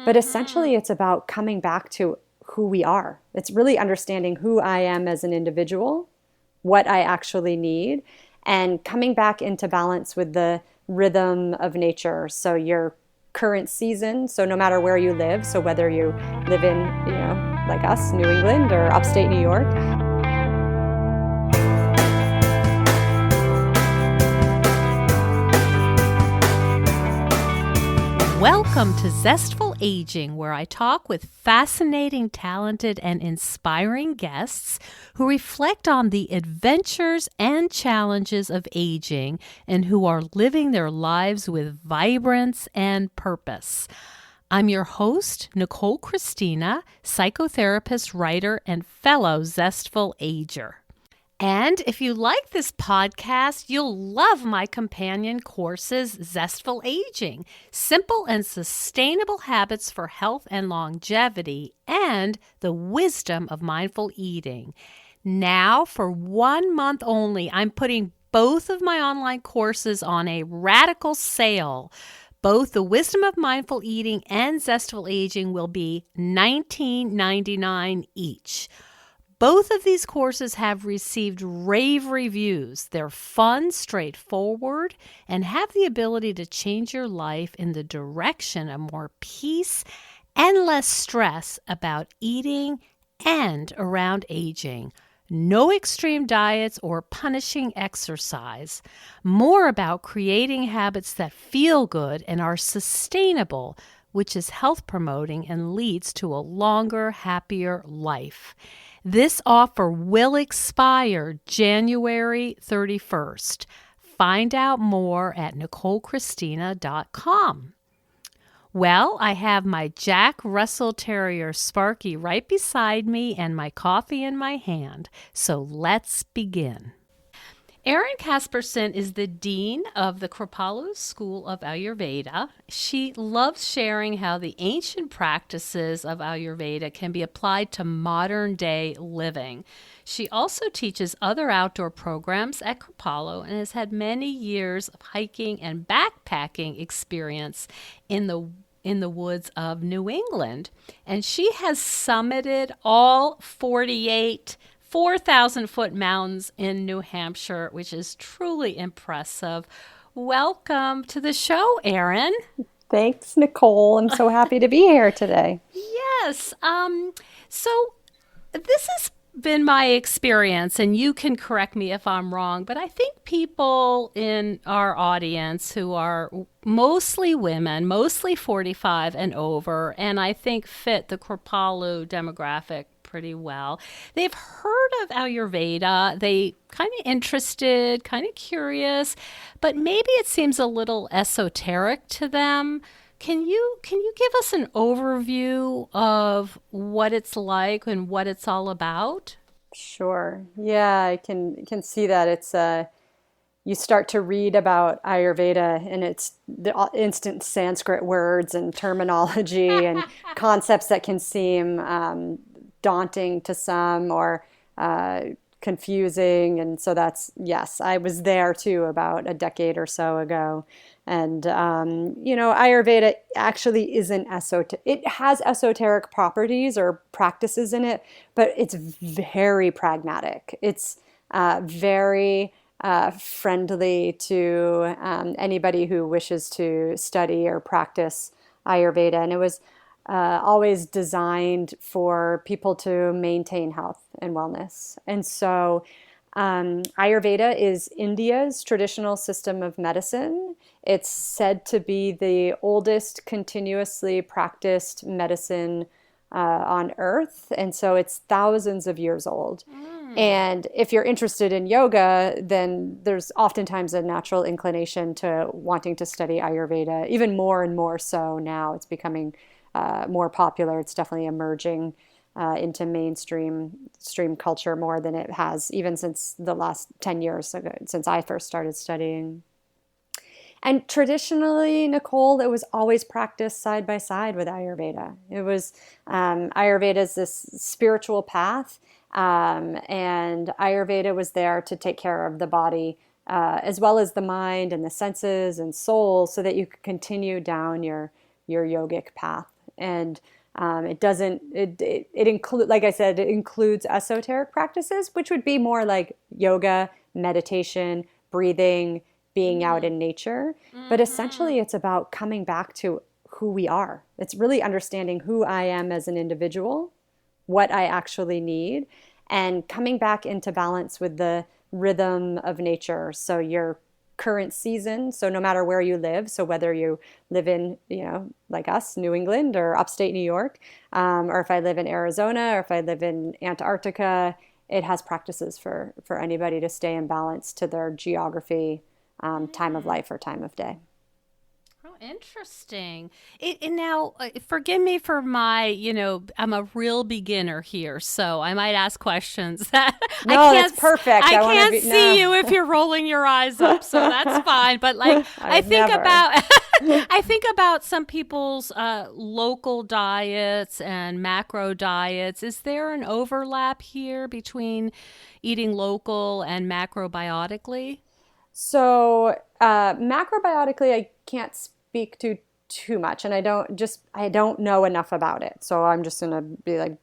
But essentially, it's about coming back to who we are. It's really understanding who I am as an individual, what I actually need, and coming back into balance with the rhythm of nature. So your current season, so no matter where you live, so whether you live in, like us, New England or upstate New York. Welcome to Zestful Aging, where I talk with fascinating, talented, and inspiring guests who reflect on the adventures and challenges of aging and who are living their lives with vibrance and purpose. I'm your host, Nicole Christina, psychotherapist, writer, and fellow Zestful Ager. And if you like this podcast, you'll love my companion courses, Zestful Aging, Simple and Sustainable Habits for Health and Longevity, and The Wisdom of Mindful Eating. Now, for 1 month only, I'm putting both of my online courses on a radical sale. Both The Wisdom of Mindful Eating and Zestful Aging will be $19.99 each. Both of these courses have received rave reviews. They're fun, straightforward, and have the ability to change your life in the direction of more peace and less stress about eating and around aging. No extreme diets or punishing exercise. More about creating habits that feel good and are sustainable, which is health promoting and leads to a longer, happier life. This offer will expire January 31st. Find out more at NicoleChristina.com. Well, I have my Jack Russell Terrier Sparky right beside me and my coffee in my hand. So let's begin. Erin Casperson is the Dean of the Kripalu School of Ayurveda. She loves sharing how the ancient practices of Ayurveda can be applied to modern-day living. She also teaches other outdoor programs at Kripalu and has had many years of hiking and backpacking experience in the woods of New England. And she has summited all 48 4,000-foot mountains in New Hampshire, which is truly impressive. Welcome to the show, Erin. Thanks, Nicole. I'm so happy to be here today. Yes. So this has been my experience, and you can correct me if I'm wrong, but I think people in our audience who are mostly women, mostly 45 and over, and I think fit the Kripalu demographic pretty well. They've heard of Ayurveda. They kind of interested, kind of curious, but maybe it seems a little esoteric to them. Can you give us an overview of what it's like and what it's all about? Sure. Yeah, I can see that. It's you start to read about Ayurveda and it's the instant Sanskrit words and terminology and concepts that can seem daunting to some or confusing. And so yes, I was there too about a decade or so ago. And, Ayurveda actually isn't esoteric. It has esoteric properties or practices in it, but it's very pragmatic. It's very friendly to anybody who wishes to study or practice Ayurveda. And it was always designed for people to maintain health and wellness. And so Ayurveda is India's traditional system of medicine. It's said to be the oldest continuously practiced medicine on earth. And so it's thousands of years old. And if you're interested in yoga, then there's oftentimes a natural inclination to wanting to study Ayurveda, even more and more so now. It's becoming more popular. It's definitely emerging into mainstream culture more than it has even since the last 10 years ago, since I first started studying. And traditionally, Nicole, it was always practiced side by side with Ayurveda. It was Ayurveda is this spiritual path, and Ayurveda was there to take care of the body as well as the mind and the senses and soul, so that you could continue down your yogic path. And it doesn't, it include, like I said, it includes esoteric practices, which would be more like yoga, meditation, breathing, being out in nature. But essentially, it's about coming back to who we are. It's really understanding who I am as an individual, what I actually need, and coming back into balance with the rhythm of nature. So your current season, so no matter where you live, so whether you live in, like us, New England or upstate New York, or if I live in Arizona or if I live in Antarctica, it has practices for anybody to stay in balance to their geography, time of life or time of day. Oh, interesting. And now, forgive me for my, I'm a real beginner here, so I might ask questions that No, that's perfect. I want to can't be, see no. you if you're rolling your eyes up, so that's fine. But like, I I would think never. about, I think about some people's local diets and macro diets. Is there an overlap here between eating local and macrobiotically? So, macrobiotically, I can't speak to too much, and I don't know enough about it. So I'm just gonna be like,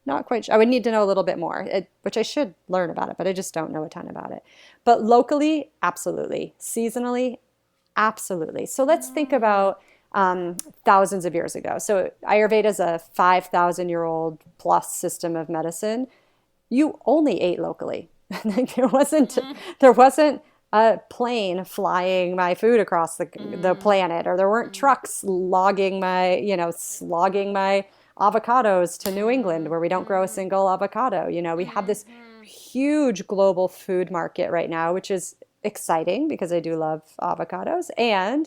not quite sure. I would need to know a little bit more, which I should learn about it, but I just don't know a ton about it. But locally, absolutely. Seasonally, absolutely. So let's think about thousands of years ago. So Ayurveda is a 5,000-year-old plus system of medicine. You only ate locally. Like there wasn't a plane flying my food across the planet, or there weren't trucks slogging my avocados to New England where we don't grow a single avocado. We have this huge global food market right now, which is exciting because I do love avocados, and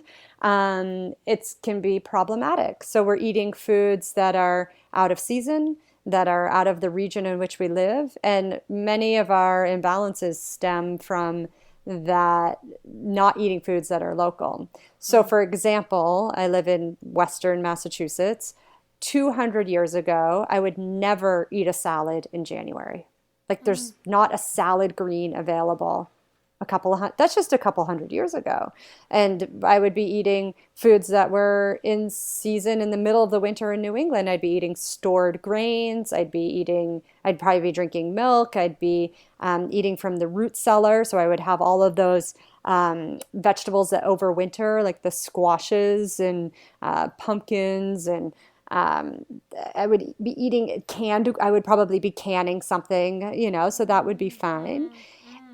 it can be problematic. So we're eating foods that are out of season, that are out of the region in which we live, and many of our imbalances stem from that not eating foods that are local. So for example, I live in Western Massachusetts. 200 years ago, I would never eat a salad in January. Like there's not a salad green available. That's just a couple hundred years ago. And I would be eating foods that were in season in the middle of the winter in New England. I'd be eating stored grains. I'd probably be drinking milk. I'd be eating from the root cellar. So I would have all of those vegetables that overwinter, like the squashes and pumpkins, and I would be eating I would probably be canning something, so that would be fine.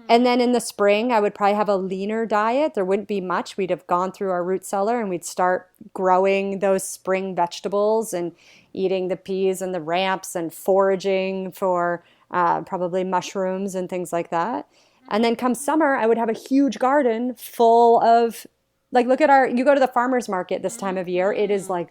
And then in the spring, I would probably have a leaner diet. There wouldn't be much. We'd have gone through our root cellar and we'd start growing those spring vegetables and eating the peas and the ramps and foraging for probably mushrooms and things like that. And then come summer, I would have a huge garden full of, like, you go to the farmer's market this time of year, it is like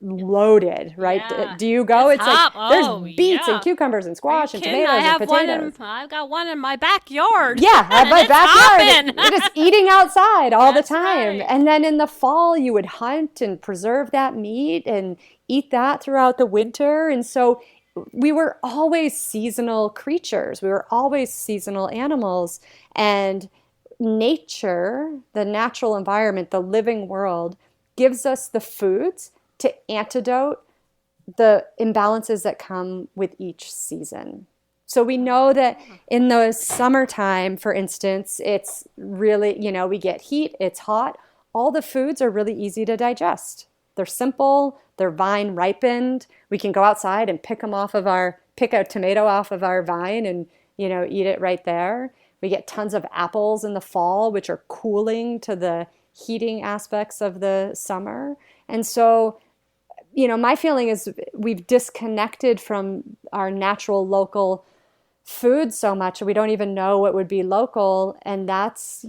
loaded, right? Yeah. Do you go? It's Hop. like there's Oh, beets and yeah. cucumbers and Are you squash and kidding? tomatoes and potatoes. I've got one in my backyard. Yeah, at And my it's backyard, hopping. it is eating outside all the That's time. right. And then in the fall, you would hunt and preserve that meat and eat that throughout the winter. And so we were always seasonal creatures. We were always seasonal animals. And nature, the natural environment, the living world, gives us the foods to antidote the imbalances that come with each season. So we know that in the summertime, for instance, it's really, we get heat, it's hot. All the foods are really easy to digest. They're simple, they're vine ripened. We can go outside and pick a tomato off of our vine and, eat it right there. We get tons of apples in the fall, which are cooling to the heating aspects of the summer. And so, my feeling is we've disconnected from our natural local food so much, we don't even know what would be local. And that's,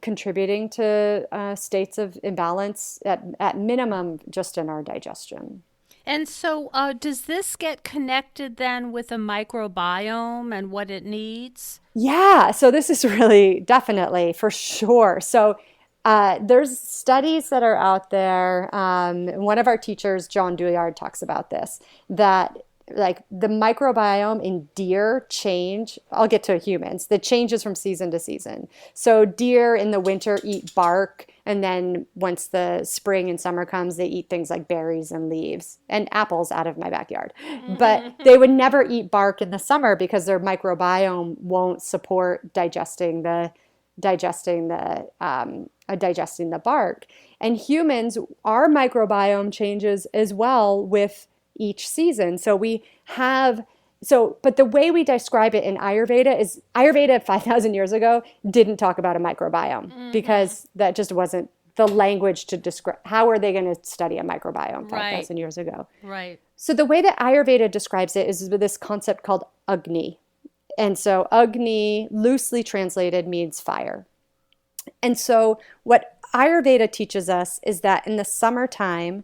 contributing to states of imbalance at minimum just in our digestion. And so, does this get connected then with the microbiome and what it needs? Yeah, so this is really definitely for sure. So there's studies that are out there. One of our teachers, John Douillard, talks about this, that like the microbiome in deer change. I'll get to humans. The changes from season to season. So deer in the winter eat bark. And then once the spring and summer comes, they eat things like berries and leaves and apples out of my backyard. But they would never eat bark in the summer because their microbiome won't support digesting the bark. And humans, our microbiome changes as well with each season. But the way we describe it in Ayurveda is Ayurveda 5,000 years ago didn't talk about a microbiome because that just wasn't the language to describe. How are they going to study a microbiome 5,000 years ago? Right. So the way that Ayurveda describes it is with this concept called Agni. And so Agni, loosely translated, means fire. And so what Ayurveda teaches us is that in the summertime,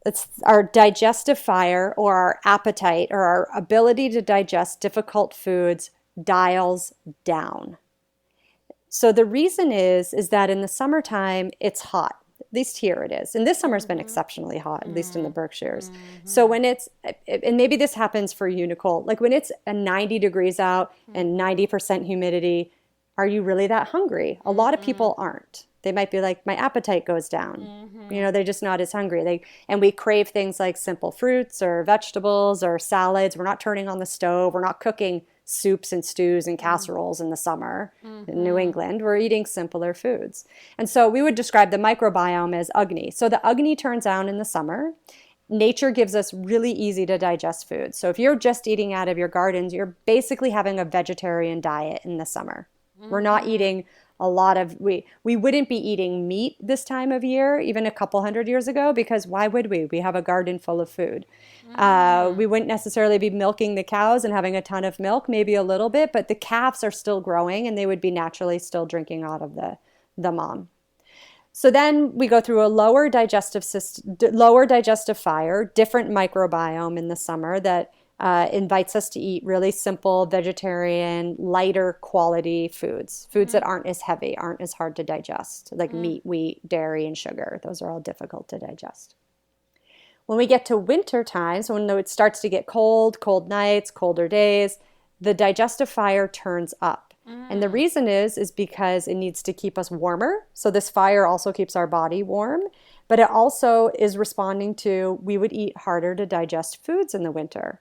it's our digestive fire or our appetite or our ability to digest difficult foods dials down. So the reason is that in the summertime, it's hot. At least here it is. And this summer's been exceptionally hot, at least in the Berkshires. So when and maybe this happens for you, Nicole, like when it's 90 degrees out and 90% humidity, are you really that hungry? A lot of people aren't. They might be like, my appetite goes down. They're just not as hungry. And we crave things like simple fruits or vegetables or salads. We're not turning on the stove. We're not cooking soups and stews and casseroles in the summer in New England. We're eating simpler foods. And so we would describe the microbiome as Agni. So the Agni turns on in the summer. Nature gives us really easy to digest foods. So if you're just eating out of your gardens, you're basically having a vegetarian diet in the summer. We're not eating a lot of, we wouldn't be eating meat this time of year, even a couple hundred years ago, because why would we? We have a garden full of food. We wouldn't necessarily be milking the cows and having a ton of milk, maybe a little bit, but the calves are still growing and they would be naturally still drinking out of the mom. So then we go through a lower digestive fire, different microbiome in the summer that invites us to eat really simple, vegetarian, lighter quality foods that aren't as heavy, aren't as hard to digest, like meat, wheat, dairy, and sugar. Those are all difficult to digest. When we get to winter time, so when it starts to get cold nights, colder days, the digestive fire turns up. And the reason is because it needs to keep us warmer. So this fire also keeps our body warm, but it also is responding to, we would eat harder to digest foods in the winter.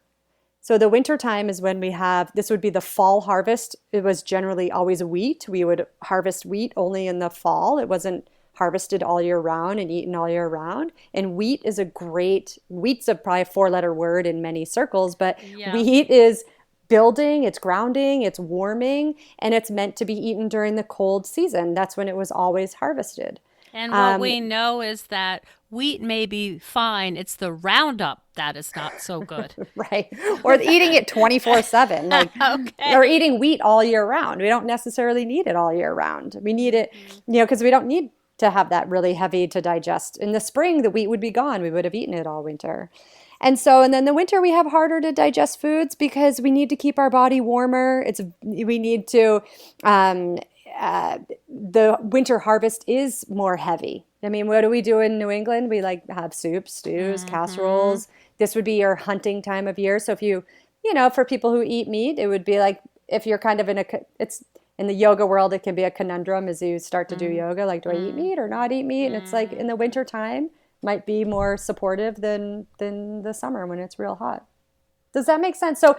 So the winter time is when this would be the fall harvest. It was generally always wheat. We would harvest wheat only in the fall. It wasn't harvested all year round and eaten all year round. And wheat's a probably a 4-letter word in many circles, but wheat is building, it's grounding, it's warming, and it's meant to be eaten during the cold season. That's when it was always harvested. And what we know is that wheat may be fine. It's the Roundup that is not so good. Right. Or eating it 24/7. Or eating wheat all year round. We don't necessarily need it all year round. We need it, because we don't need to have that really heavy to digest. In the spring, the wheat would be gone. We would have eaten it all winter. And then the winter we have harder to digest foods because we need to keep our body warmer. We need to, the winter harvest is more heavy. I mean, what do we do in New England? We have soups, stews, casseroles. This would be your hunting time of year. So if for people who eat meat, it would be like, if you're kind of it's in the yoga world, it can be a conundrum as you start to do yoga. Like, do I eat meat or not eat meat? And it's like in the winter time might be more supportive than the summer when it's real hot. Does that make sense? So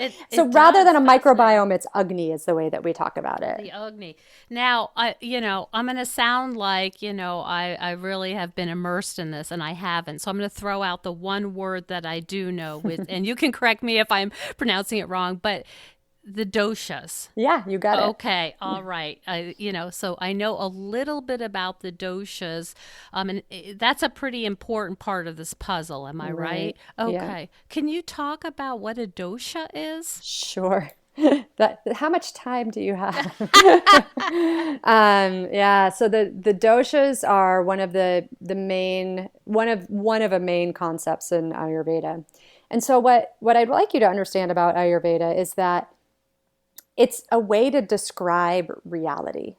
rather than a microbiome, it's Agni is the way that we talk about it. The Agni. Now, I'm going to sound like, I really have been immersed in this, and I haven't. So I'm going to throw out the one word that I do know and you can correct me if I'm pronouncing it wrong, but the doshas. Yeah, you got it. Okay, all right. So I know a little bit about the doshas, and that's a pretty important part of this puzzle. Am I right? Okay. Yeah. Can you talk about what a dosha is? Sure. How much time do you have? So the doshas are one of the main concepts in Ayurveda. And so what I'd like you to understand about Ayurveda is that it's a way to describe reality.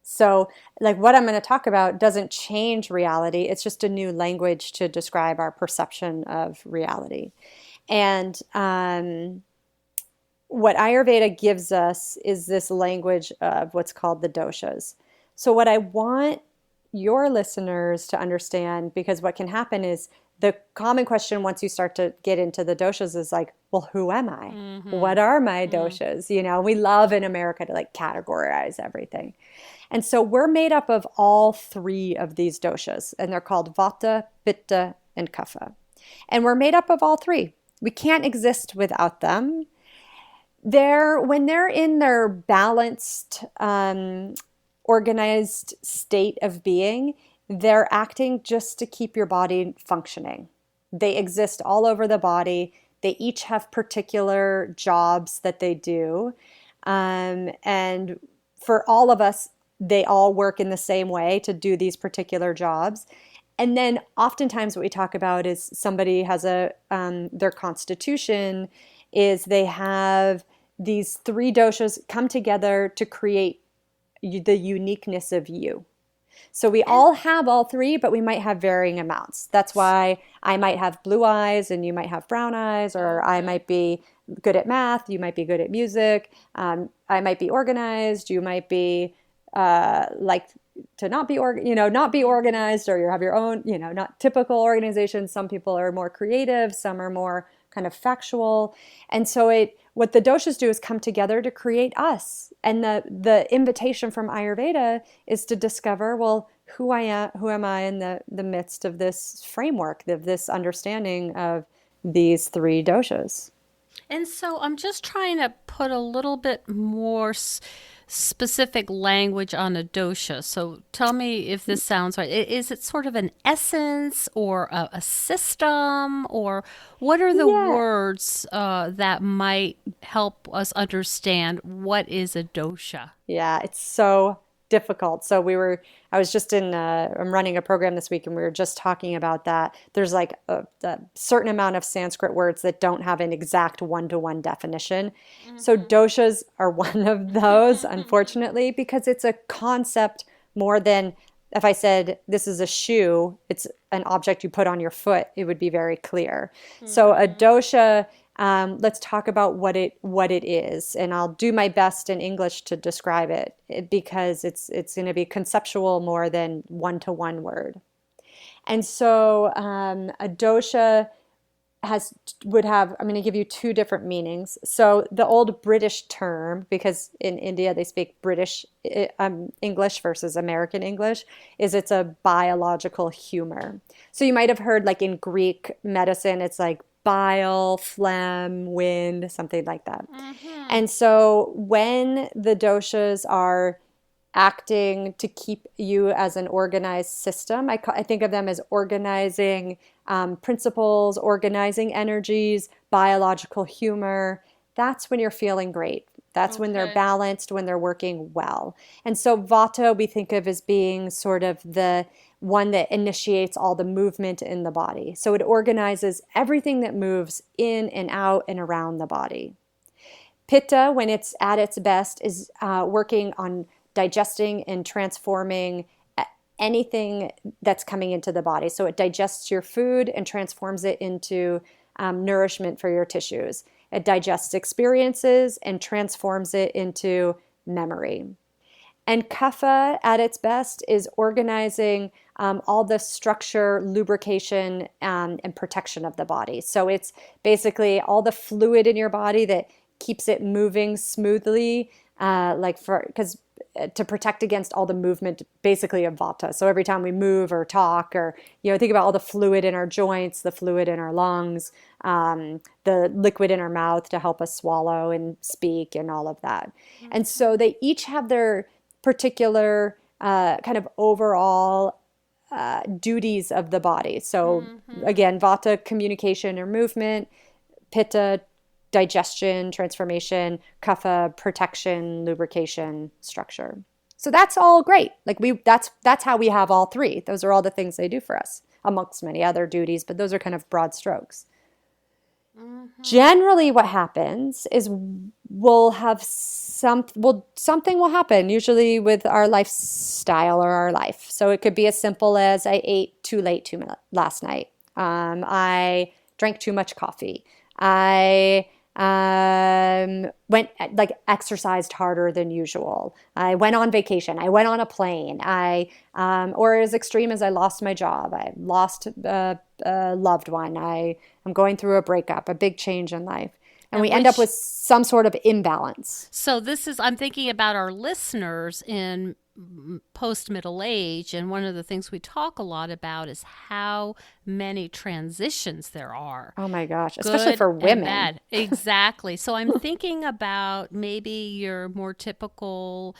So what I'm going to talk about doesn't change reality. It's just a new language to describe our perception of reality. And what Ayurveda gives us is this language of what's called the doshas. So what I want your listeners to understand, because what can happen is the common question once you start to get into the doshas is like, well, who am I? Mm-hmm. What are my Mm. doshas? We love in America to like categorize everything. And so we're made up of all three of these doshas, and they're called vata, pitta, and kapha. And we're made up of all three. We can't exist without them. When they're in their balanced, organized state of being, they're acting just to keep your body functioning. They exist all over the body. They each have particular jobs that they do. And for all of us, they all work in the same way to do these particular jobs. And then oftentimes what we talk about is somebody has their constitution is they have these three doshas come together to create the uniqueness of you. So we all have all three, but we might have varying amounts. That's why I might have blue eyes and you might have brown eyes, or I might be good at math, you might be good at music. I might be organized, you might be like to not be not be organized, or you have your own, not typical organization. Some people are more creative, some are more kind of factual. And so what the doshas do is come together to create us. And the invitation from Ayurveda is to discover, well, who am I in the midst of this framework, of this understanding of these three doshas. And so I'm just trying to put a little bit more specific language on a dosha. So tell me if this sounds right. Is it sort of an essence or a system, or what are the Yeah. words that might help us understand what is a dosha? Yeah, it's so difficult. I was just I'm running a program this week and we were just talking about that. There's like a certain amount of Sanskrit words that don't have an exact one-to-one definition. So doshas are one of those, unfortunately, because it's a concept more than if I said this is a shoe, it's an object you put on your foot, it would be very clear. So a dosha, let's talk about what it is, and I'll do my best in English to describe it because it's going to be conceptual more than one-to-one word. And so a dosha would have, I'm going to give you two different meanings. So the old British term, because in India they speak British English versus American English, is it's a biological humor. So you might have heard like in Greek medicine, it's like bile, phlegm, wind, something like that. And so when the doshas are acting to keep you as an organized system, I think of them as organizing principles, organizing energies, biological humor. That's when you're feeling great. That's when they're balanced, when they're working well. And so Vata we think of as being sort of the one that initiates all the movement in the body. So it organizes everything that moves in and out and around the body. Pitta, when it's at its best, is working on digesting and transforming anything that's coming into the body. So it digests your food and transforms it into nourishment for your tissues. It digests experiences and transforms it into memory. And kapha at its best is organizing all the structure, lubrication, and protection of the body. So it's basically all the fluid in your body that keeps it moving smoothly, because to protect against all the movement basically of vata. So every time we move or talk or, think about all the fluid in our joints, the fluid in our lungs, the liquid in our mouth to help us swallow and speak and all of that. And so they each have their particular kind of overall duties of the body. So again, vata, communication or movement, pitta, digestion, transformation, kapha, protection, lubrication, structure. So that's all great. Like that's how we have all three. Those are all the things they do for us, amongst many other duties, but those are kind of broad strokes. Generally what happens is something will happen, usually with our lifestyle or our life. So it could be as simple as I ate too late last night. I drank too much coffee. I Went like exercised harder than usual. I went on vacation. I went on a plane. Or as extreme as I lost my job. I lost a loved one. I am going through a breakup, a big change in life. And And we end up which with some sort of imbalance. So this is, I'm thinking about our listeners in post middle age, and one of the things we talk a lot about is how many transitions there are, Oh my gosh, especially good for and women. bad. Exactly. So I'm thinking about maybe your more typical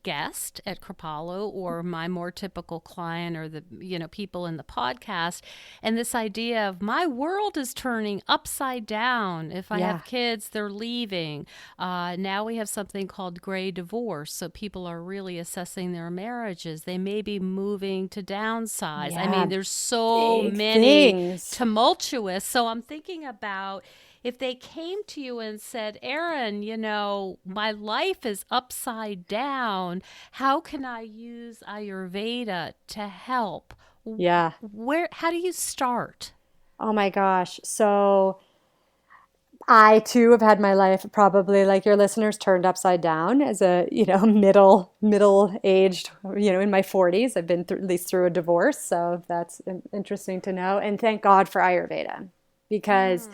guest at Kripalu, or my more typical client, or the people in the podcast, and this idea of my world is turning upside down. If I Yeah. have kids, they're leaving. Now we have something called gray divorce, so people are really assessing their marriages. They may be moving to downsize. I mean, Yeah. there's so Big many things. tumultuous. So I'm thinking about if they came to you and said, Erin, my life is upside down. How can I use Ayurveda to help? Yeah. How do you start? Oh my gosh. So I too have had my life probably like your listeners turned upside down as a, middle aged, in my 40s. I've been through, at least through a divorce, so that's interesting to know. And thank God for Ayurveda because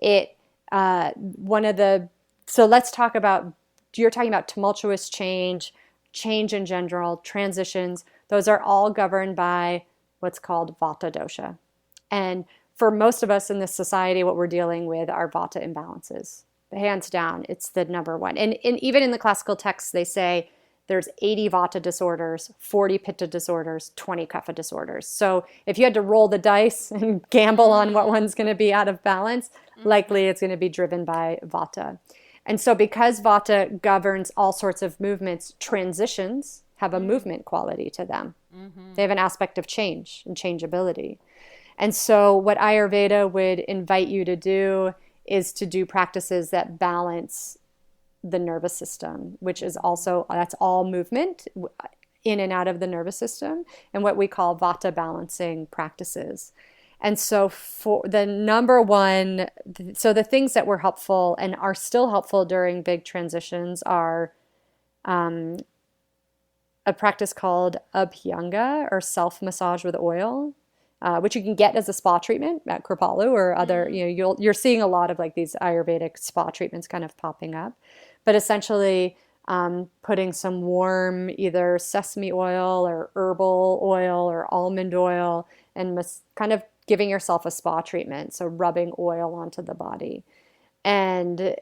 it one of the so let's talk about you're talking about tumultuous change, change in general, transitions. Those are all governed by what's called Vata dosha. And for most of us in this society, what we're dealing with are Vata imbalances. Hands down, it's the number one. And even in the classical texts, they say there's 80 Vata disorders, 40 Pitta disorders, 20 Kapha disorders. So if you had to roll the dice and gamble on what one's going to be out of balance, likely it's going to be driven by Vata. And so because Vata governs all sorts of movements, transitions have a movement quality to them. They have an aspect of change and changeability. And so what Ayurveda would invite you to do is to do practices that balance the nervous system, which is also, that's all movement in and out of the nervous system, and what we call Vata balancing practices. And so for the number one, so the things that were helpful and are still helpful during big transitions are a practice called Abhyanga, or self-massage with oil, which you can get as a spa treatment at Kripalu or other, you're seeing a lot of like these Ayurvedic spa treatments kind of popping up. But essentially putting some warm either sesame oil or herbal oil or almond oil and kind of giving yourself a spa treatment. So rubbing oil onto the body. And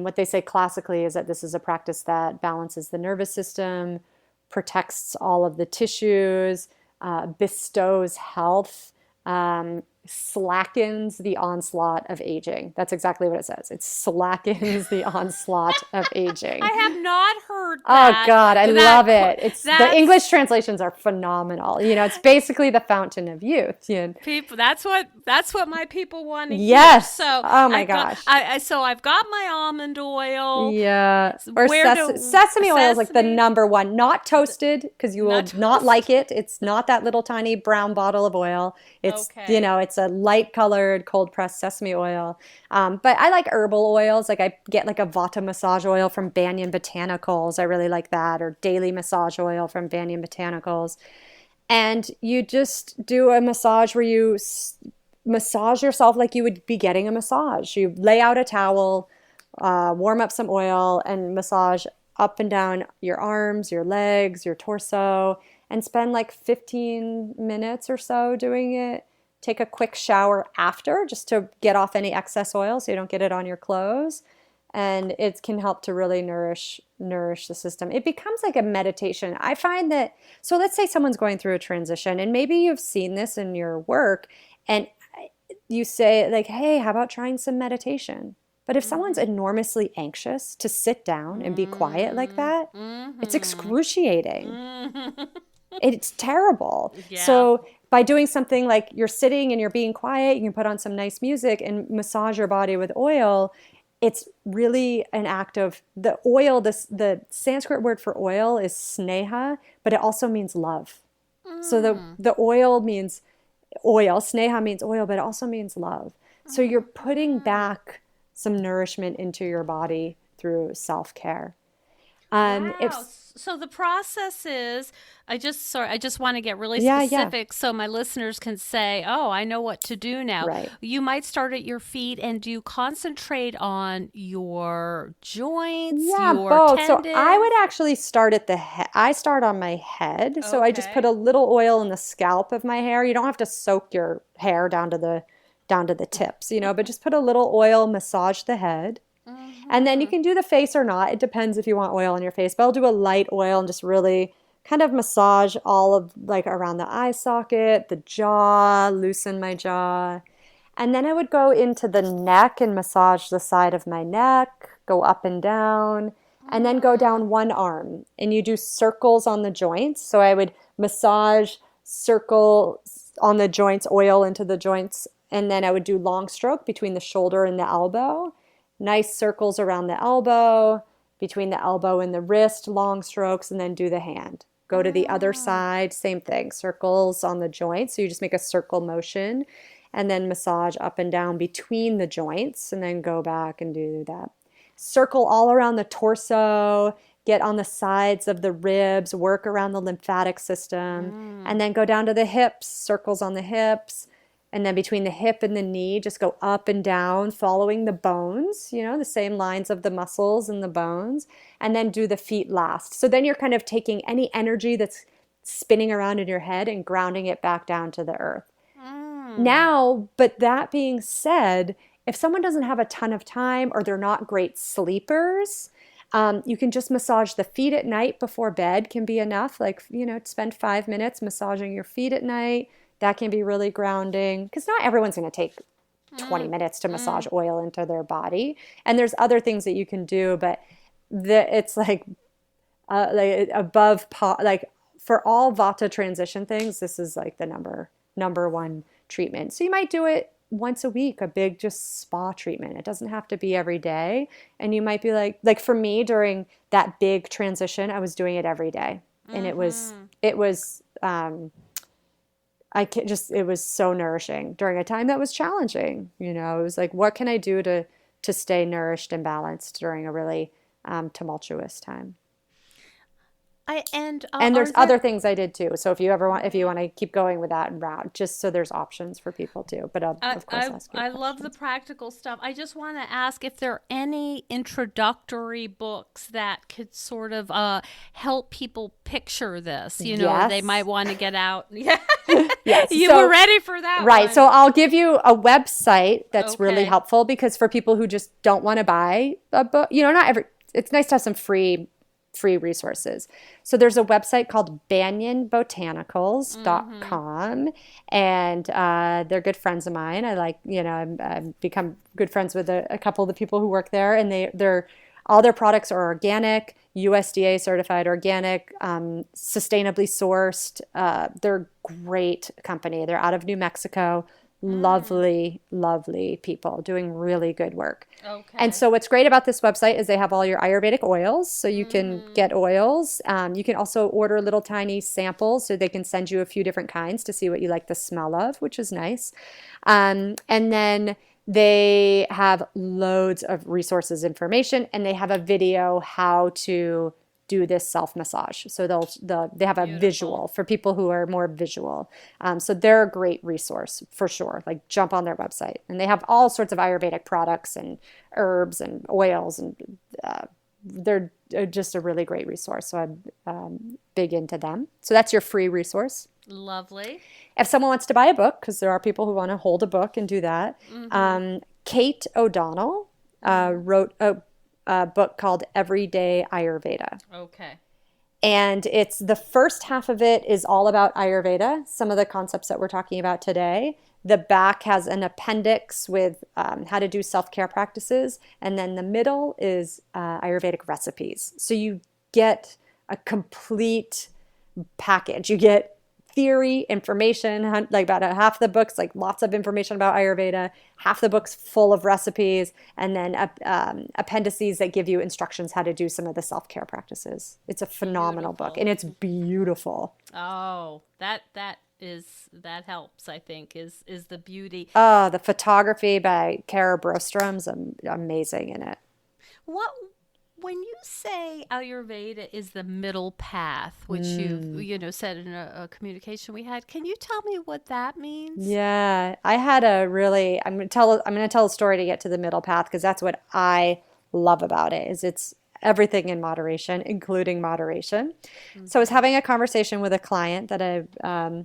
what they say classically is that this is a practice that balances the nervous system, protects all of the tissues, bestows health, slackens the onslaught of aging. That's exactly what it says. It slackens the onslaught of aging. I have not heard Oh that. God, I love it. The That's English translations are phenomenal. It's basically the fountain of youth. people. That's what my people want to hear. Yes. So Oh my I've got gosh. so I've got my almond oil. Yeah. Or Where do sesame oil is like the sesame? number one. Not toasted because you will Not not toasted. like it. It's not that little tiny brown bottle of oil. It's Okay. it's a light colored cold pressed sesame oil. But I like herbal oils. Like I get like a Vata massage oil from Banyan Botanicals. I really like that. Or daily massage oil from Banyan Botanicals. And you just do a massage where you massage yourself like you would be getting a massage. You lay out a towel, warm up some oil, and massage up and down your arms, your legs, your torso, and spend like 15 minutes or so doing it. Take a quick shower after just to get off any excess oil so you don't get it on your clothes. And it can help to really nourish the system. It becomes like a meditation. I find that, so let's say someone's going through a transition, and maybe you've seen this in your work, and you say like, hey, how about trying some meditation? But if someone's enormously anxious, to sit down and be quiet like that, it's excruciating. It's terrible. Yeah. So by doing something like you're sitting and you're being quiet, you can put on some nice music and massage your body with oil. It's really an act of the oil. The Sanskrit word for oil is sneha, but it also means love. So the oil means oil. Sneha means oil, but it also means love. So you're putting back some nourishment into your body through self-care. If Wow. So the process is, I just want to get really Yeah, yeah, specific so my listeners can say, "Oh, I know what to do now." right. You might start at your feet, and do you concentrate on your joints, Yeah, your both. So I would tendons? actually start at the head. I start on my head. So I just put Okay. a little oil in the scalp of my hair. You don't have to soak your hair down to the tips, but just put a little oil, massage the head. And then you Mm-hmm. can do the face or not. It depends if you want oil on your face, but I'll do a light oil and just really kind of massage all of like around the eye socket, the jaw, loosen my jaw. And then I would go into the neck and massage the side of my neck, go up and down, and then go Mm. down one arm. And you do circles on the joints. So I would massage, circle on the joints, oil into the joints, and then I would do long stroke between the shoulder and the elbow. Nice circles around the elbow, between the elbow and the wrist, long strokes, and then do the hand. Go to the other Mm. side, same thing, circles on the joints. So you just make a circle motion and then massage up and down between the joints and then go back and do that. Circle all around the torso, get on the sides of the ribs, work around the lymphatic system, and Mm. then go down to the hips, circles on the hips. And then between the hip and the knee, just go up and down, following the bones, the same lines of the muscles and the bones, and then do the feet last. So then you're kind of taking any energy that's spinning around in your head and grounding it back down to the earth. Mm. Now, but that being said, if someone doesn't have a ton of time or they're not great sleepers, you can just massage the feet at night before bed can be enough. Like, spend 5 minutes massaging your feet at night. That can be really grounding because not everyone's going to take 20 Mm. minutes to massage Mm. oil into their body. And there's other things that you can do, but it's like above like for all vata transition things, this is like the number one treatment. So you might do it once a week, a big just spa treatment. It doesn't have to be every day. And you might be like for me during that big transition, I was doing it every day. And Mm-hmm. it was it was so nourishing during a time that was challenging. It was like, what can I do to stay nourished and balanced during a really tumultuous time? I and And are there's other there things I did too. So if you want to keep going with that route, just so there's options for people too. But I, of course, I ask your I love the questions. practical stuff. I just want to ask if there are any introductory books that could sort of help people picture this. They might Yes. want to get out. Yeah, Yes. you were So ready for that right. So one. I'll give you a website that's really Okay. helpful because for people who just don't want to buy a book, not every, it's nice to have some free resources. So there's a website called Mm-hmm. banyanbotanicals.com and they're good friends of mine. I like, I've become good friends with a couple of the people who work there and they're all their products are organic, USDA certified organic, sustainably sourced. They're great company. They're out of New Mexico. Mm. Lovely, lovely people doing really good work. And Okay. so what's great about this website is they have all your Ayurvedic oils, so you can Mm-hmm. get oils. You can also order little tiny samples, so they can send you a few different kinds to see what you like the smell of, which is nice. And then they have loads of resources, information, and they have a video how to do this self massage. So they have a Beautiful. visual for people who are more visual. So they're a great resource for sure. Like jump on their website, and they have all sorts of Ayurvedic products and herbs and oils, and they're just a really great resource. So I'm big into them. So that's your free resource. Lovely. If someone wants to buy a book, because there are people who want to hold a book and do that, Mm-hmm. Kate O'Donnell Mm. wrote a book called Everyday Ayurveda. Okay. And it's the first half of it is all about Ayurveda, some of the concepts that we're talking about today. The back has an appendix with how to do self-care practices. And then the middle is Ayurvedic recipes. So you get a complete package. You get theory, information, like about half the book's like lots of information about Ayurveda, half the book's full of recipes, and then appendices that give you instructions how to do some of the self-care practices. It's a phenomenal book and Beautiful. it's beautiful. Oh, that that helps, I think, is the beauty. Oh, the photography by Kara Brostrom's amazing in it. What when you say Ayurveda is the middle path, which Mm. said in a communication we had, can you tell me what that means? Yeah, I had a really, I'm going to tell a story to get to the middle path because that's what I love about it is it's everything in moderation, including moderation. So I was Mm-hmm. having a conversation with a client that I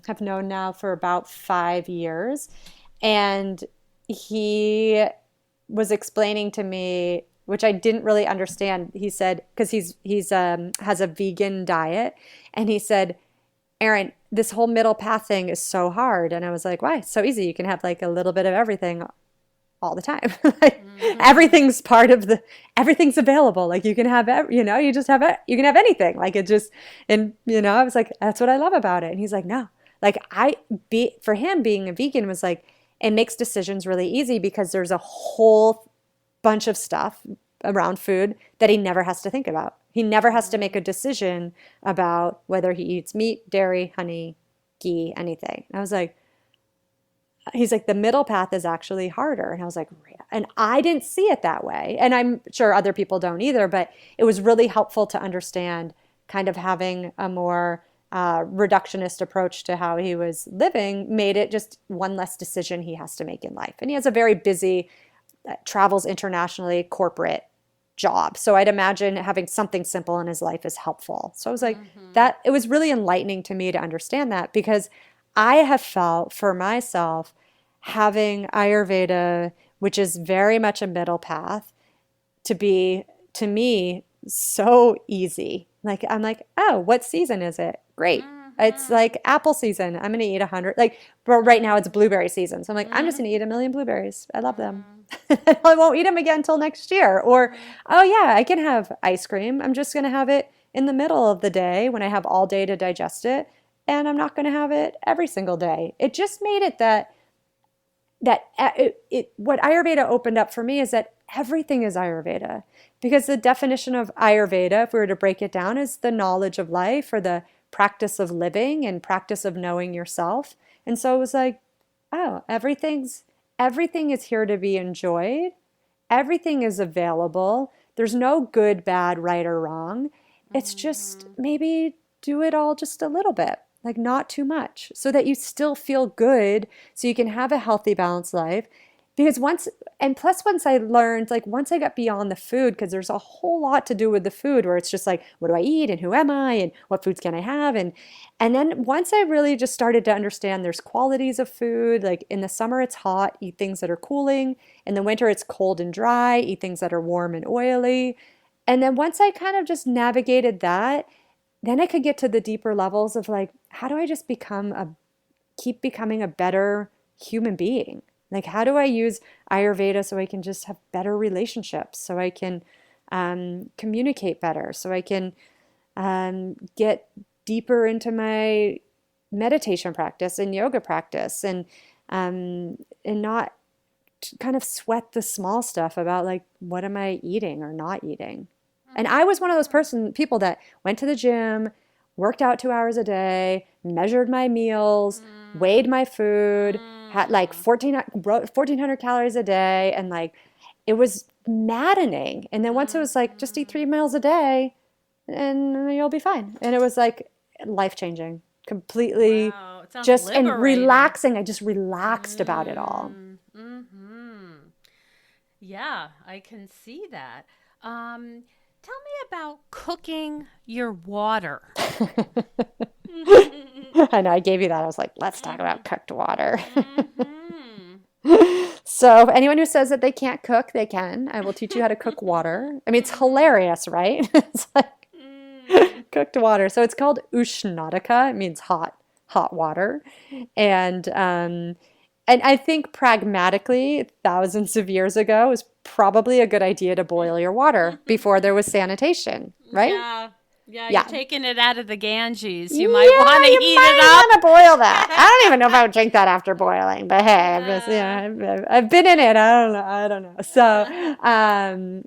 have known now for about 5 years, and he was explaining to me, which I didn't really understand. He said, because he's has a vegan diet, and he said, Erin, this whole middle path thing is so hard. And I was like, why? It's so easy. You can have like a little bit of everything all the time. Like Mm-hmm. everything's available. Like you can have, you just have it. You can have anything. Like it just, and I was like, that's what I love about it. And he's like, no, like for him being a vegan was like, it makes decisions really easy because there's a whole bunch of stuff around food that he never has to think about. He never has to make a decision about whether he eats meat, dairy, honey, ghee, anything. And I was like, he's like, the middle path is actually harder. And I was like, and I didn't see it that way. And I'm sure other people don't either, but it was really helpful to understand kind of having a more reductionist approach to how he was living made it just one less decision he has to make in life. And he has a very busy, travels internationally, corporate job. So I'd imagine having something simple in his life is helpful. So I was like, Mm-hmm. that it was really enlightening to me to understand that because I have felt for myself having Ayurveda, which is very much a middle path, to be to me so easy. Like I'm like, oh, what season is it? Great. It's Mm-hmm. like apple season. I'm gonna eat 100. Like, but right now it's blueberry season. So I'm like, I'm just Mm-hmm. gonna eat a million blueberries. I love them. Mm-hmm. I won't eat them again until next year. Or, Mm-hmm. oh yeah, I can have ice cream. I'm just gonna have it in the middle of the day when I have all day to digest it, and I'm not gonna have it every single day. It just made it that what Ayurveda opened up for me is that everything is Ayurveda. Because the definition of Ayurveda, if we were to break it down, is the knowledge of life or the practice of living and practice of knowing yourself. And so it was like, oh, everything is here to be enjoyed. Everything is available. There's no good, bad, right, or wrong. It's just Mm-hmm. maybe do it all just a little bit, like not too much, so that you still feel good, so you can have a healthy, balanced life. Because once I learned, like once I got beyond the food, because there's a whole lot to do with the food where it's just like, what do I eat and who am I and what foods can I have? And then once I really just started to understand there's qualities of food, like in the summer it's hot, eat things that are cooling. In the winter it's cold and dry, eat things that are warm and oily. And then once I kind of just navigated that, then I could get to the deeper levels of like, how do I just keep becoming a better human being? Like, how do I use Ayurveda so I can just have better relationships, so I can communicate better, so I can get deeper into my meditation practice and yoga practice, and not kind of sweat the small stuff about like what am I eating or not eating. And I was one of those people that went to the gym, worked out 2 hours a day, measured my meals, weighed my food, had like Mm-hmm. 1,400 calories a day, and like it was maddening. And then once it was like just eat Mm-hmm. 3 meals a day and you'll be fine. And it was like life changing, completely Wow, it sounds just and liberating. relaxing. I just relaxed about it all. Mm-hmm. Yeah, I can see that. Tell me about cooking your water. I know I gave you that. I was like, let's talk about cooked water. Mm-hmm. So, anyone who says that they can't cook, they can. I will teach you how to cook water. I mean, it's hilarious, right? It's like Mm. cooked water. So it's called Ushnadaka. It means hot water. And I think pragmatically, thousands of years ago, it was probably a good idea to boil your water before there was sanitation, right? Yeah. Yeah, you're Yeah. taking it out of the Ganges. You might want Yeah, to you heat it might up. want to boil that. I don't even know if I would drink that after boiling, but hey, I'm just, Uh, I've been in it. I don't know. I don't know. So,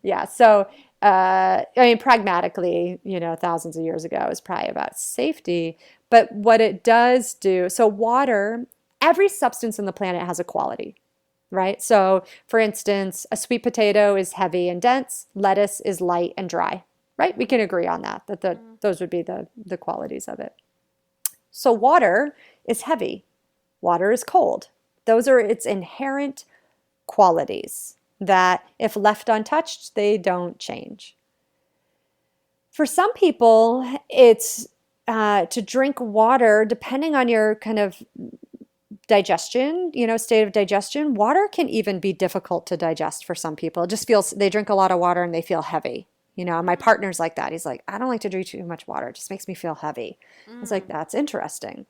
yeah. So, I mean, pragmatically, thousands of years ago, it was probably about safety. But what it does do, so water, every substance in the planet has a quality, right? So for instance, a sweet potato is heavy and dense, lettuce is light and dry, right? We can agree on that, those would be the qualities of it. So water is heavy, water is cold. Those are its inherent qualities that if left untouched, they don't change. For some people, it's to drink water, depending on your kind of digestion, state of digestion, water can even be difficult to digest for some people. It just feels, they drink a lot of water and they feel heavy. My partner's like that. He's like, I don't like to drink too much water. It just makes me feel heavy. I was like, that's interesting.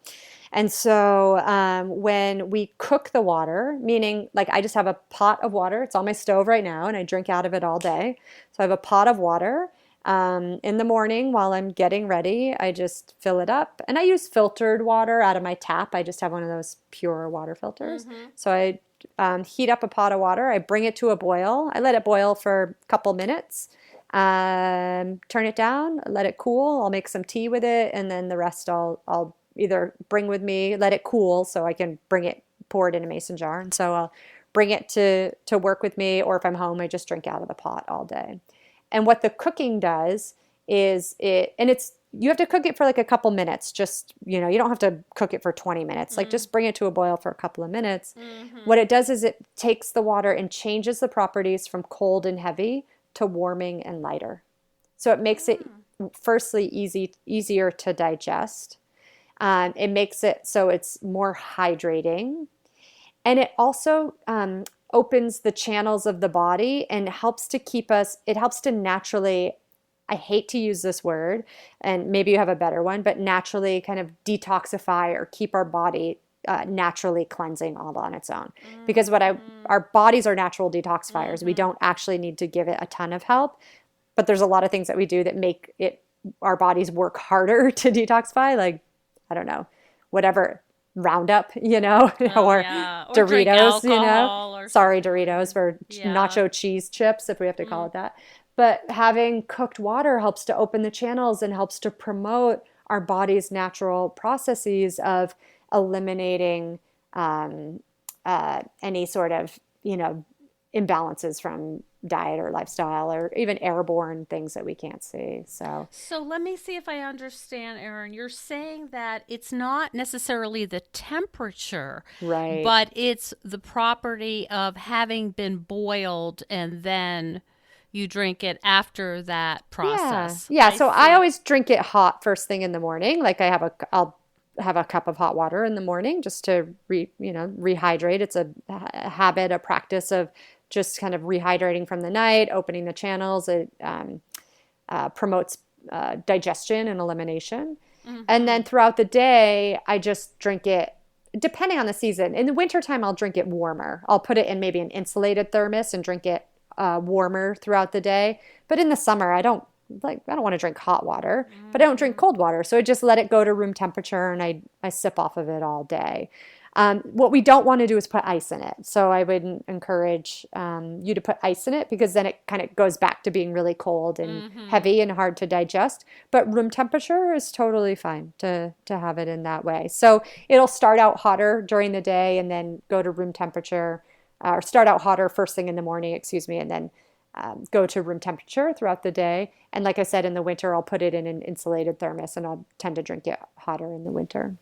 And so when we cook the water, meaning like I just have a pot of water, it's on my stove right now, and I drink out of it all day. So I have a pot of water. In the morning while I'm getting ready, I just fill it up. And I use filtered water out of my tap. I just have one of those pure water filters. So I heat up a pot of water. I bring it to a boil. I let it boil for a couple minutes. Turn it down, let it cool. I'll make some tea with it, and then the rest I'll either bring with me, let it cool so I can pour it in a mason jar. And so I'll bring it to work with me, or if I'm home, I just drink out of the pot all day. And what the cooking does is you have to cook it for like a couple minutes. Just, you don't have to cook it for 20 minutes. Like just bring it to a boil for a couple of minutes. What it does is it takes the water and changes the properties from cold and heavy to warming and lighter. So it makes it firstly easier to digest. It makes it so it's more hydrating. And it also opens the channels of the body and helps to naturally, I hate to use this word, and maybe you have a better one, but naturally kind of detoxify or keep our body naturally cleansing all on its own. Because our bodies are natural detoxifiers. We don't actually need to give it a ton of help, but there's a lot of things that we do that make our bodies work harder to detoxify, like, I don't know, whatever, Roundup, or Doritos, sorry, Doritos for nacho cheese chips, if we have to call it that. But having cooked water helps to open the channels and helps to promote our body's natural processes of eliminating any sort of, imbalances from diet or lifestyle or even airborne things that we can't see. So let me see if I understand, Erin. You're saying that it's not necessarily the temperature, right, but it's the property of having been boiled and then you drink it after that process. Yeah. So I always drink it hot first thing in the morning. Like I'll have a cup of hot water in the morning just to rehydrate. It's a habit, a practice of just kind of rehydrating from the night, opening the channels. It promotes digestion and elimination. And then throughout the day, I just drink it, depending on the season. In the wintertime, I'll drink it warmer. I'll put it in maybe an insulated thermos and drink it warmer throughout the day. But in the summer, I don't want to drink hot water, but I don't drink cold water. So I just let it go to room temperature and I sip off of it all day. What we don't want to do is put ice in it. So I would encourage you to put ice in it, because then it kind of goes back to being really cold and heavy and hard to digest. But room temperature is totally fine to have it in that way. So it'll start out hotter during the day and then go to room temperature, or start out hotter first thing in the morning, and then go to room temperature throughout the day. And like I said, in the winter, I'll put it in an insulated thermos, and I'll tend to drink it hotter in the winter.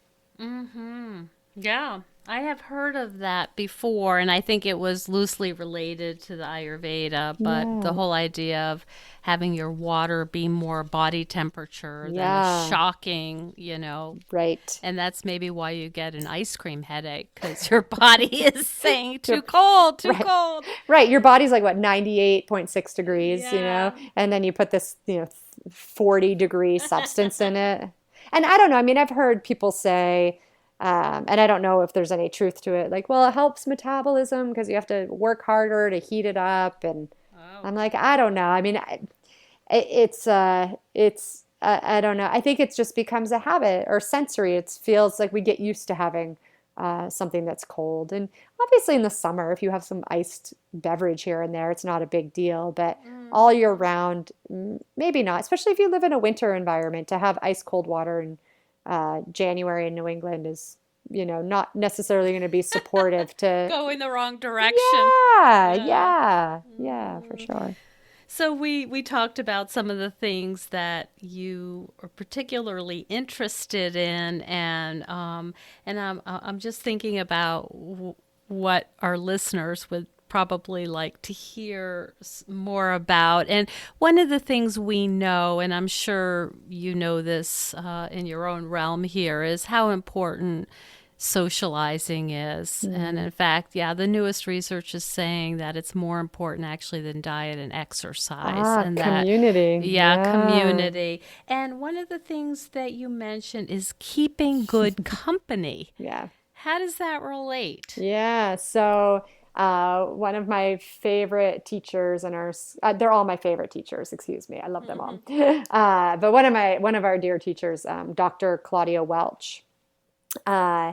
Yeah, I have heard of that before, and I think it was loosely related to the Ayurveda, but the whole idea of having your water be more body temperature than shocking, Right. And that's maybe why you get an ice cream headache, because your body is saying too cold, too cold. Right. Your body's like, what, 98.6 degrees, and then you put this, 40-degree substance in it. And I don't know. I mean, I've heard people say, and I don't know if there's any truth to it, like, well, it helps metabolism because you have to work harder to heat it up. And I'm like, I don't know. I mean, it's I don't know. I think it just becomes a habit or sensory. It feels like we get used to having something that's cold. And obviously in the summer, if you have some iced beverage here and there, it's not a big deal. But all year round, maybe not, especially if you live in a winter environment, to have ice cold water and January in New England is, not necessarily going to be supportive to. Go in the wrong direction. Yeah, Yeah. yeah, yeah, for sure. So we talked about some of the things that you are particularly interested in, and I'm just thinking about what our listeners would probably like to hear more about. And one of the things we know, and I'm sure you know this in your own realm here, is how important socializing is. And Mm. in fact, yeah, the newest research is saying that it's more important actually than diet and exercise, Ah, and that, community. yeah, Yeah. community. And one of the things that you mentioned is keeping good company. Yeah. How does that relate? Yeah. So, one of my favorite teachers in they're all my favorite teachers, excuse me. I love them all. But one of our dear teachers, Dr. Claudia Welch, uh,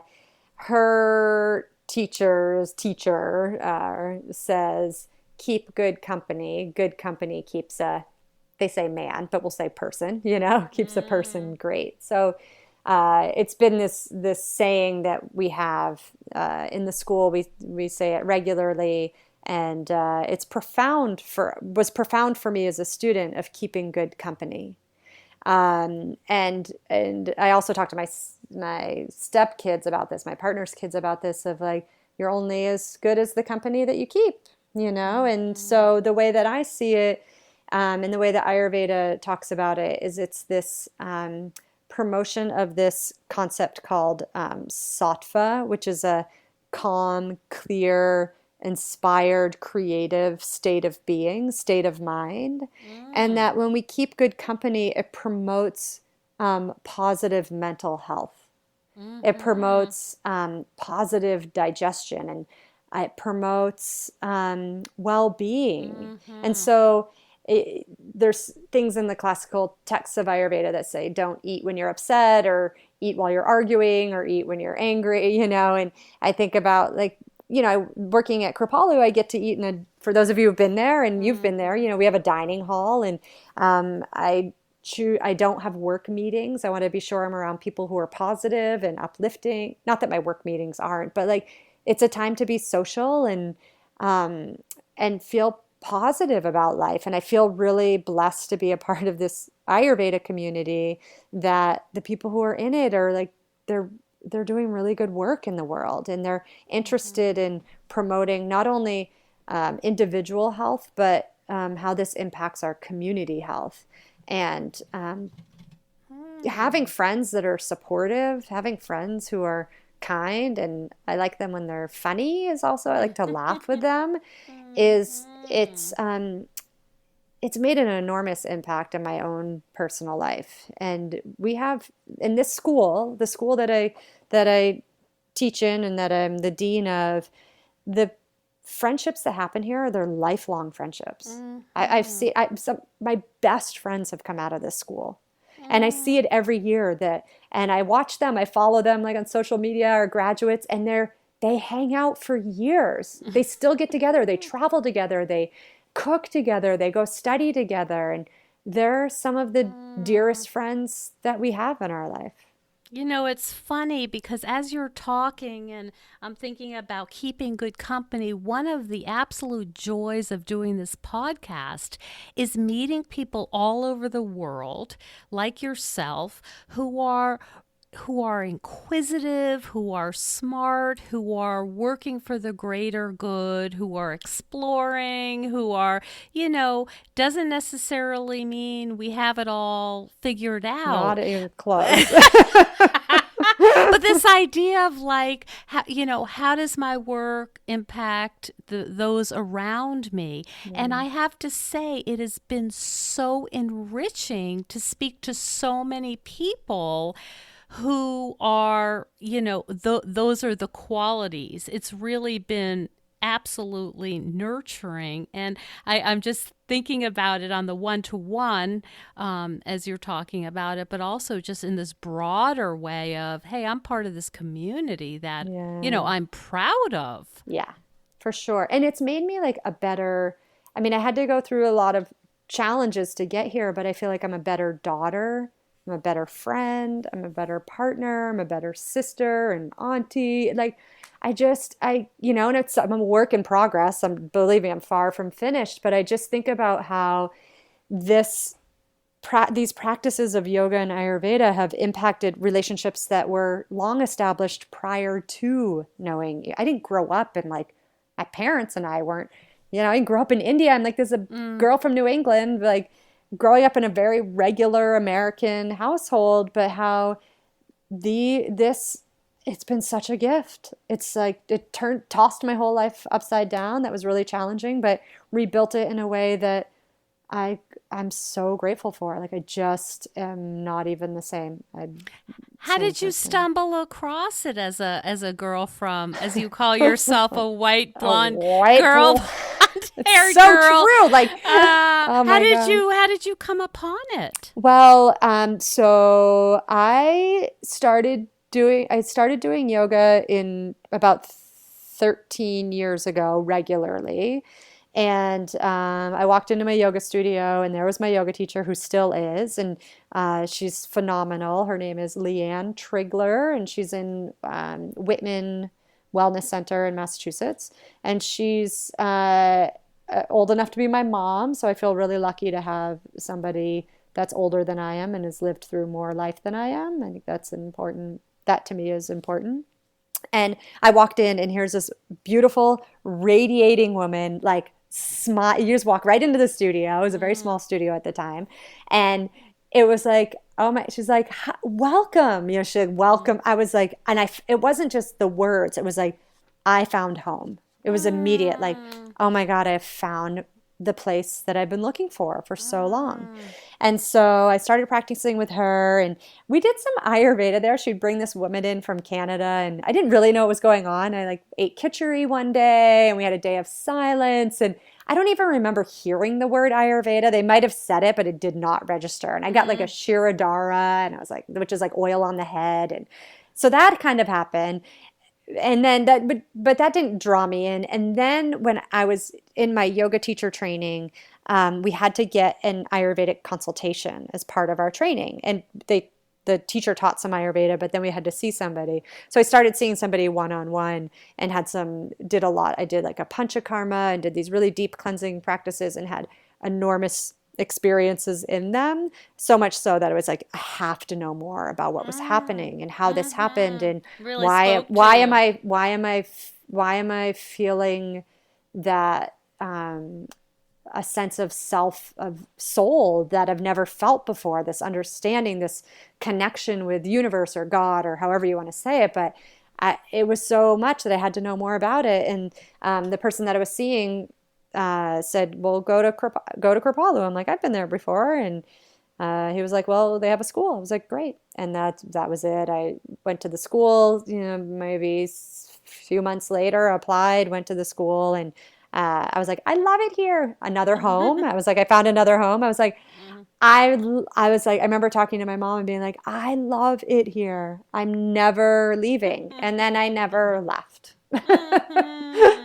her teacher's teacher says, keep good company. Good company keeps they say man, but we'll say person, keeps a person great. So it's been this saying that we have in the school. We say it regularly, and it's was profound for me as a student of keeping good company. And I also talked to my step kids about this, my partner's kids about this, of like, you're only as good as the company that you keep. And so the way that I see it, and the way that Ayurveda talks about it, is it's this promotion of this concept called sattva, which is a calm, clear, inspired, creative state of being, state of mind. And that when we keep good company, it promotes positive mental health. It promotes positive digestion, and it promotes well-being. And so there's things in the classical texts of Ayurveda that say don't eat when you're upset, or eat while you're arguing, or eat when you're angry. And I think about, like, working at Kripalu, I get to eat for those of you who've been there and you've been there, we have a dining hall, and I don't have work meetings. I want to be sure I'm around people who are positive and uplifting. Not that my work meetings aren't, but like, it's a time to be social and feel positive about life. And I feel really blessed to be a part of this Ayurveda community, that the people who are in it are like, they're doing really good work in the world, and they're interested in promoting not only individual health, but how this impacts our community health. And having friends that are supportive, having friends who are kind, and I like them when they're funny, is also, I like to laugh with them, is it's made an enormous impact in my own personal life. And we have in this school, the school that I teach in and that I'm the dean of, the friendships that happen here, they're lifelong friendships. I've seen my best friends have come out of this school. And I see it every year, and I watch them, I follow them like on social media, or graduates, and they hang out for years. They still get together, they travel together, they cook together, they go study together, and they're some of the dearest friends that we have in our life. It's funny because as you're talking and I'm thinking about keeping good company, one of the absolute joys of doing this podcast is meeting people all over the world, like yourself, who are inquisitive, who are smart, who are working for the greater good, who are exploring, who are, doesn't necessarily mean we have it all figured out. Not even close. But this idea of like, how does my work impact those around me? And I have to say, it has been so enriching to speak to so many people who are, those are the qualities. It's really been absolutely nurturing. And I'm just thinking about it on the one-to-one as you're talking about it, but also just in this broader way of, hey, I'm part of this community that, I'm proud of. Yeah, for sure. And it's made me like I had to go through a lot of challenges to get here, but I feel like I'm a better daughter, I'm I'm a better friend. I'm a better partner. I'm a better sister and auntie. Like, and I'm a work in progress. Believe me, I'm far from finished, but I just think about how this these practices of yoga and Ayurveda have impacted relationships that were long established prior to knowing. I didn't grow up and like my parents and I weren't, I grew up in India. I'm like, there's a girl from New England, like growing up in a very regular American household, but how this it's been such a gift. It's like tossed my whole life upside down. That was really challenging, but rebuilt it in a way that I'm so grateful for. Like I just am not even the same. How Same did you person. stumble across it as a girl from, as you call yourself, a white A blonde white girl, bl- blonde It's haired so girl? true. Like, oh my God. How did you come upon it? Well, so I started doing yoga in about 13 years ago regularly. And I walked into my yoga studio, and there was my yoga teacher, who still is, and she's phenomenal. Her name is Leanne Trigler, and she's in Whitman Wellness Center in Massachusetts. And she's old enough to be my mom, so I feel really lucky to have somebody that's older than I am and has lived through more life than I am. I think that's important. That to me is important. And I walked in, and here's this beautiful, radiating woman, like smile. You just walk right into the studio. It was a very small studio at the time, and it was like, oh my. She's like, welcome. She like, welcome. I was like, and it wasn't just the words. It was like, I found home. It was immediate. Like, oh my God, I have found the place that I've been looking for so long. And so I started practicing with her, and we did some Ayurveda there. She'd bring this woman in from Canada, and I didn't really know what was going on. I like ate khichdi one day, and we had a day of silence, and I don't even remember hearing the word Ayurveda. They might have said it, but it did not register. And I got like a Shirodhara, and I was like, which is like oil on the head. And so that kind of happened. And then but that didn't draw me in. And then when I was in my yoga teacher training, we had to get an Ayurvedic consultation as part of our training. And the teacher taught some Ayurveda, but then we had to see somebody. So I started seeing somebody one-on-one and did a lot. I did like a panchakarma and did these really deep cleansing practices and had enormous experiences in them, so much so that it was like, I have to know more about what was happening and how this happened, and Really spoke to you. why am I feeling that a sense of self, of soul, that I've never felt before, this understanding, this connection with universe or God or however you want to say it. But it was so much that I had to know more about it. And the person that I was seeing said, well, go to Kripalu. I'm like, I've been there before. And he was like, well, they have a school. I was like, great. And that was it. I went to the school, maybe a few months later, applied, went to the school, and I was like, I love it here. Another home. I was like, I found another home. I was like, I was like, I remember talking to my mom and being like, I love it here. I'm never leaving. And then I never left.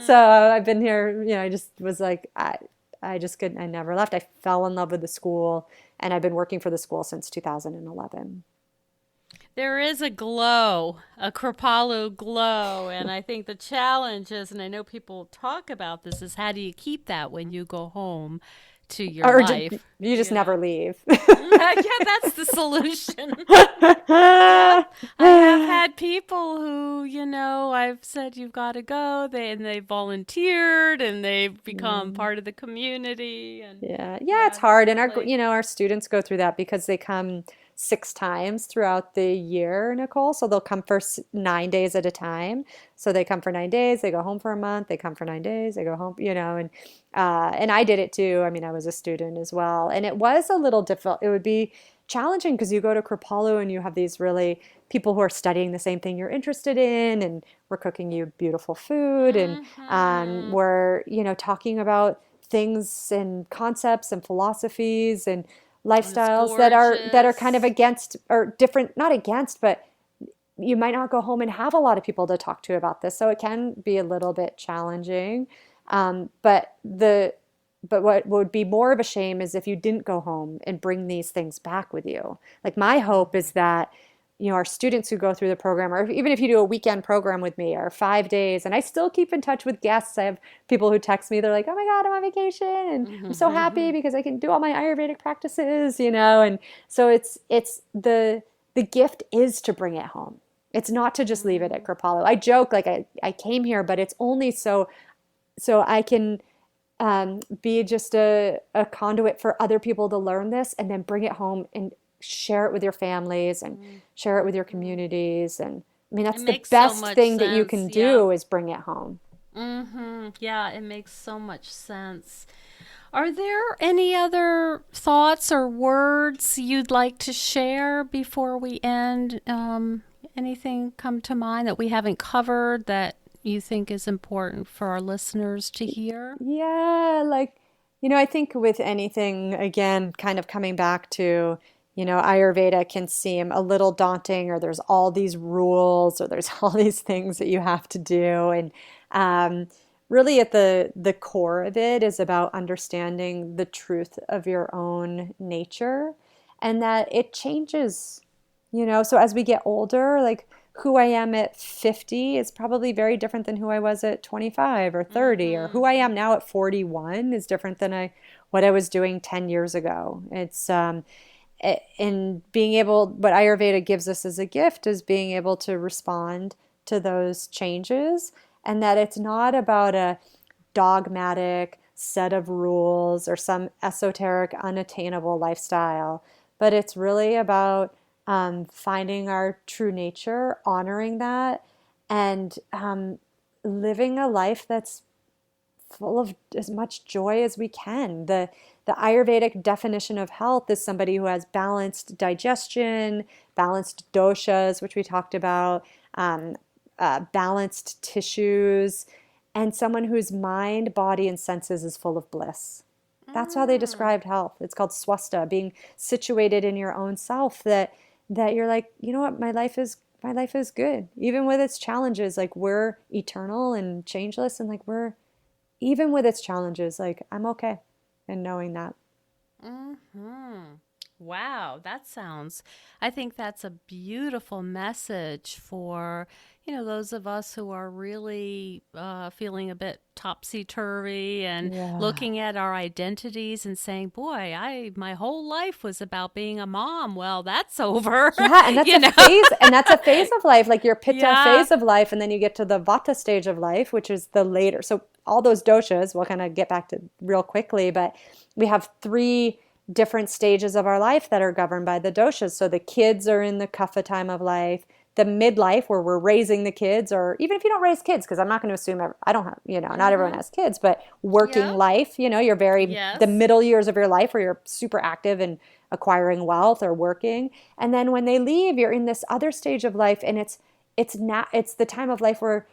So I've been here, I just was like, I just couldn't, I never left. I fell in love with the school, and I've been working for the school since 2011. There is a glow, a Kripalu glow, and I think the challenge is, and I know people talk about this, is how do you keep that when you go home to your Or life? you just never leave. Yeah, that's the solution. Yeah, I have had people who, I've said you've got to go. They volunteered and they've become part of the community. And Yeah, it's hard. And our students go through that because they come 6 times throughout the year, Nicole. So they'll come for 9 days at a time. So they come for 9 days, they go home for a month, they come for 9 days, they go home, and I did it too. I mean, I was a student as well. And it was a little difficult. It would be challenging because you go to Kripalu and you have these really people who are studying the same thing you're interested in, and we're cooking you beautiful food, and we're, talking about things and concepts and philosophies and lifestyles that are kind of against or different, not against, but you might not go home and have a lot of people to talk to about this. So it can be a little bit challenging. But but what would be more of a shame is if you didn't go home and bring these things back with you. Like my hope is that, our students who go through the program, or even if you do a weekend program with me or 5 days, and I still keep in touch with guests. I have people who text me, they're like, oh my God, I'm on vacation and I'm so happy because I can do all my Ayurvedic practices, and so it's the gift is to bring it home. It's not to just leave it at Kripalu. I joke like I came here, but it's only so I can be just a conduit for other people to learn this and then bring it home and share it with your families and share it with your communities. And I mean, that's the best thing that you can do is bring it home. Yeah, it makes so much sense. Are there any other thoughts or words you'd like to share before we end? Anything come to mind that we haven't covered that you think is important for our listeners to hear? Yeah, I think with anything, again, kind of coming back to, Ayurveda can seem a little daunting, or there's all these rules, or there's all these things that you have to do. And really at the core of it is about understanding the truth of your own nature and that it changes, so as we get older, like who I am at 50 is probably very different than who I was at 25 or 30, or who I am now at 41 is different than what I was doing 10 years ago. It's in being able, what Ayurveda gives us as a gift is being able to respond to those changes, and that it's not about a dogmatic set of rules or some esoteric, unattainable lifestyle, but it's really about finding our true nature, honoring that, and living a life that's full of as much joy as we can. The Ayurvedic definition of health is somebody who has balanced digestion, balanced doshas, which we talked about, balanced tissues, and someone whose mind, body, and senses is full of bliss. That's how they described health. It's called swasta, being situated in your own self, that you're like, you know what, my life is good. Even with its challenges, like we're eternal and changeless, and like even with its challenges, like I'm okay in knowing that. Wow, I think that's a beautiful message for, those of us who are really feeling a bit topsy-turvy and looking at our identities and saying, boy, my whole life was about being a mom. Well, that's over. Yeah, and that's a phase of life, like your pitta phase of life, and then you get to the vata stage of life, which is the later. So all those doshas, we'll kind of get back to real quickly, but we have 3 different stages of our life that are governed by the doshas. So the kids are in the kapha time of life, the midlife where we're raising the kids, or even if you don't raise kids, because I'm not going to assume I don't have, not everyone has kids, but working life, you're the middle years of your life where you're super active and acquiring wealth or working. And then when they leave, you're in this other stage of life, and it's the time of life where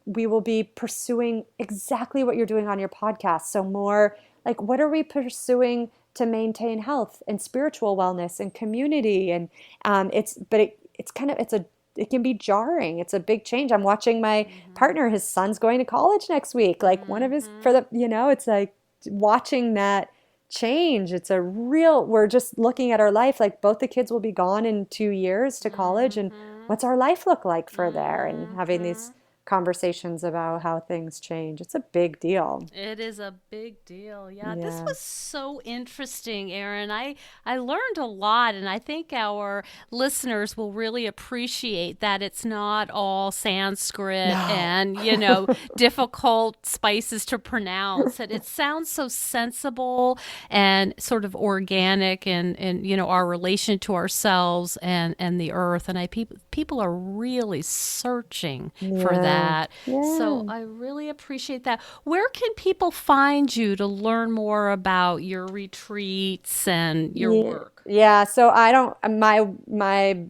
we will be pursuing exactly what you're doing on your podcast. So more like, what are we pursuing to maintain health and spiritual wellness and community? And it can be jarring. It's a big change. I'm watching my partner, his son's going to college next week. Like one of his, it's like watching that change. We're just looking at our life. Like both the kids will be gone in 2 years to college. And what's our life look like for there? And having these conversations about how things change. It's a big deal. It is a big deal. Yeah. This was so interesting, Erin. I learned a lot, and I think our listeners will really appreciate that it's not all Sanskrit and, difficult spices to pronounce. It sounds so sensible and sort of organic and our relation to ourselves and the earth. And people are really searching for that. So I really appreciate that. Where can people find you to learn more about your retreats and your work? Yeah, so I don't my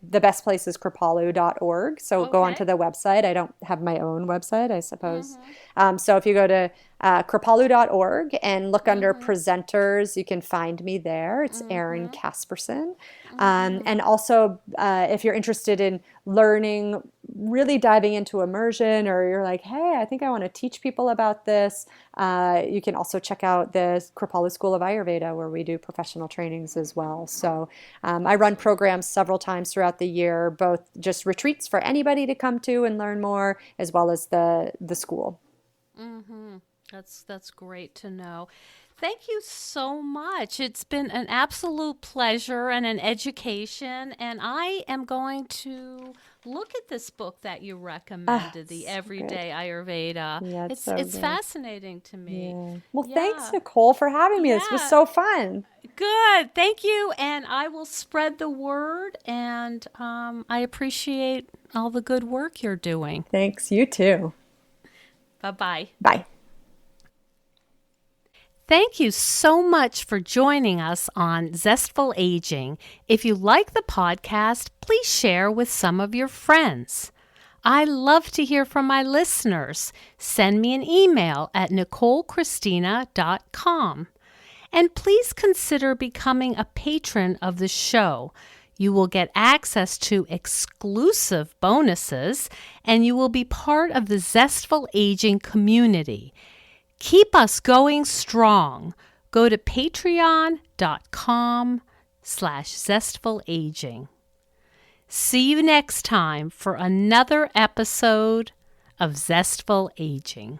the best place is kripalu.org. So go onto Okay. the website. I don't have my own website, I suppose. Mm-hmm. So if you go to kripalu.org and look under Mm-hmm. presenters, you can find me there. It's Erin Mm-hmm. Casperson. Mm-hmm. And also, if you're interested in learning, really diving into immersion, or you're like, hey, I think I want to teach people about this, you can also check out the Kripalu School of Ayurveda, where we do professional trainings as well. So I run programs several times throughout the year, both just retreats for anybody to come to and learn more, as well as the school. Mm-hmm. That's great to know. Thank you so much. It's been an absolute pleasure and an education, and I am going to look at this book that you Ah, recommended, The so good. Everyday Ayurveda. Yeah, it's so It's good. fascinating to me. Yeah. Well, thanks, Yeah. Nicole, for having me. This was Yeah. so fun. Good. Thank you. And I will spread the word, and I appreciate all the good work you're doing. Thanks, you too. Bye bye. Bye. Thank you so much for joining us on Zestful Aging. If you like the podcast, please share with some of your friends. I love to hear from my listeners. Send me an email at nicolechristina.com. And please consider becoming a patron of the show. You will get access to exclusive bonuses, and you will be part of the Zestful Aging community. Keep us going strong. Go to patreon.com/zestfulaging. See you next time for another episode of Zestful Aging.